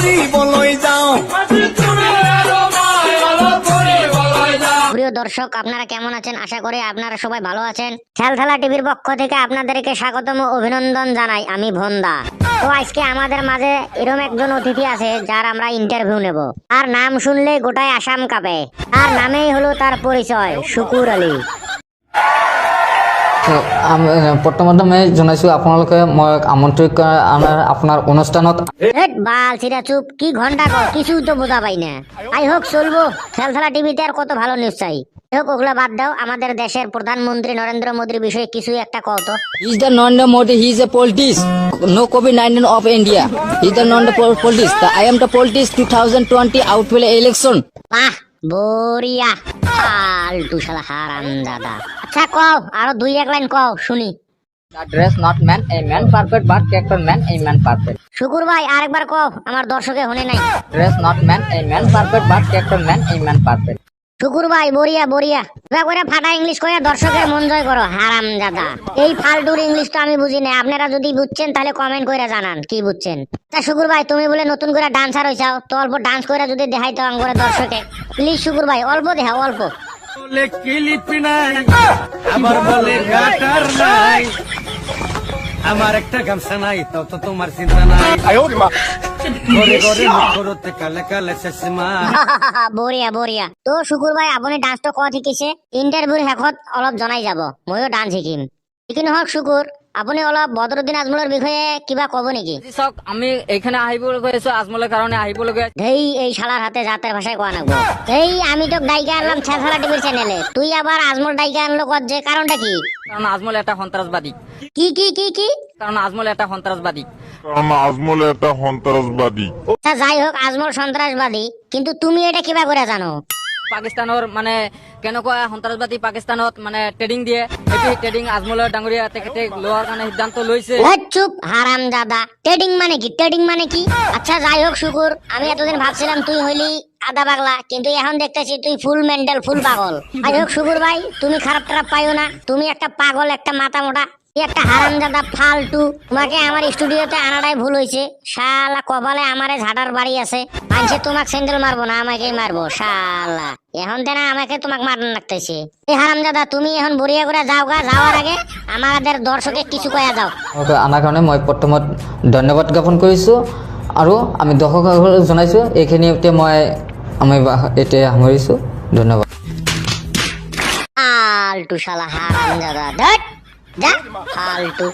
ফুৰিবলৈ যাওঁ। প্রিয় দর্শক, আপনারা কেমন আছেন? আশা করি আপনারা সবাই ভালো আছেন। খেলথেলা টিভির পক্ষ থেকে আপনাদেরকে স্বাগতম ও অভিনন্দন জানাই। আমি ভন্দা। তো আজকে আমাদের মাঝে এরকম একজন অতিথি আছে যার আমরা ইন্টারভিউ নেব। আর নাম শুনলে গোটায় আসাম কাঁপে। তার নামেই হলো তার পরিচয়, শুকুর আলী। প্ৰথমতে মই জনাইছো আপোনালোকে মই আমন্ত্ৰণ আপোনাৰ অনুষ্ঠানত বাল চিরা চুপ, কি ঘন্টা কর, কিছু তো বোঝা পাই না। আই হোক চলবো, খেলথেলা টিভিতে আর কত ভালো নিউজ চাই। হোক ওগুলা বাদ দাও, আমাদের দেশের প্রধানমন্ত্রী নরেন্দ্র মোদীর বিষয়ে কিছু একটা কও তো। He is the Narendra Modi, he is a politics, no COVID-19 of India, he is the Narendra politics, I am the politics 2020 out will election. বাহ বড়িয়া, ফালতু শালা হারামজাদা। আচ্ছা কও, আরো দুই এক লাইন কও শুনি। The dress not man, a man perfect, but character man, a man perfect. শুকুর ভাই আরেকবার কও, আমার দর্শকে শুনে নাই। Dress not man, a man perfect, but character man, a man perfect. শুকুর ভাই বড়িয়া বড়িয়া, করে ফাটা ইংলিশ কয়ে দর্শকের মন জয় করো হারামজাদা। এই ফালতুর ইংলিশ তো আমি বুঝি না, আপনারা যদি বুঝছেন তাহলে কমেন্ট করে জানান কি বুঝছেন। তা শুকুর ভাই তুমি বলে নতুন করে ডান্সার হইছাও, তো অল্প ডান্স করে যদি দেখাইতো আঙ্গরে দর্শকে, প্লিজ শুকুর ভাই অল্প দেখাও অল্প। বলে ক্লিপ নাই, আবার বলে গাটার নাই, আমার একটা গামছা নাই, তাও তো তোমার চিন্তা নাই। ঘরে ঘরে মুখ করতে কালে কালে চশমা। বঢ়িয়া বঢ়িয়া। তো শুকুর ভাই আপুনি ডান্স তো কত শিকিছে? ইন্টারভিউৰ শেষত অলপ জনাই যাব, ময়ো ডান্স শিকিম। কি নহওক শুকুৰ, আপুনি অলপ বদৰুদ্দিন আজমলৰ বিষয়ে কিবা কব নেকি? চাওক, আমি এইখানে আহিবলৈ গৈ আছো আজমলৰ কাৰণে আহিবলগীয়া। ধেই এই শালার হাতে জাতের ভাষায় কোয়া নাগবো। এই আমি তোক ডাইকা আনলাম খেলথেলা টিভির চ্যানেলে, তুই আবার আজমল ডাইকা আনলো কত যে, কারণটা কি? কারণ আজমল একটা সন্ত্রাসবাদী। কি কি কি কি? কারণ আজমল একটা সন্ত্রাসবাদী। আচ্ছা যাই হোক, আজমল সন্ত্রাসবাদী, কিন্তু তুমি এটা কিবা করে জানো? পাকিস্তানৰ মানে কেনেকুৱা সন্ত্ৰাসবাদী পাকিস্তানত মানে ট্ৰেডিং দিয়ে, সেইটো ট্ৰেডিং আজমলৰ ডাঙৰীয়া তেখেতে লোৱাৰ কাৰণে সিদ্ধান্ত লৈছে। চুপ হারামজাদা, ট্রেডিং মানে কি? ট্রেডিং মানে কি? আচ্ছা যাই হোক শুকুর, আমি এতদিন ভাবছিলাম তুই হইলি আদা পাগলা, কিন্তু এখন দেখতেছি তুই ফুল মেন্টাল, ফুল পাগল। যাই হোক শুকুর ভাই, তুমি খারাপ টারাপ পাইও না, তুমি একটা পাগল, একটা মাথা মোটা, একটা হারামজাদা ফালতু। তোমাকে আমার স্টুডিওতে আনাটাই ভুল হয়েছে। শালা কপালে আমারে ঝাড়ার বাড়ি আছে, মানুষে তোমাকে স্যান্ডেল মারবো না, আমাকেই মারবো শালা। এখন তেনা আমাকে তোমাকে মারন লাগতেছে। এই হারামজাদা তুমি এখন বড়িয়া করে যাও গা, যাওয়ার আগে আমাদের দর্শকে কিছু কয়া যাও। আনাৰ কাৰণে মই প্ৰথমত ধন্যবাদ জ্ঞাপন কৰিছোঁ, আৰু আমি দৰ্শকসকলক জনাইছোঁ এইখিনিতে আমি এতিয়া সামৰিছোঁ। ধন্যবাদ। ফালতু শালা হারামজাদা, ধত যা ফালতু।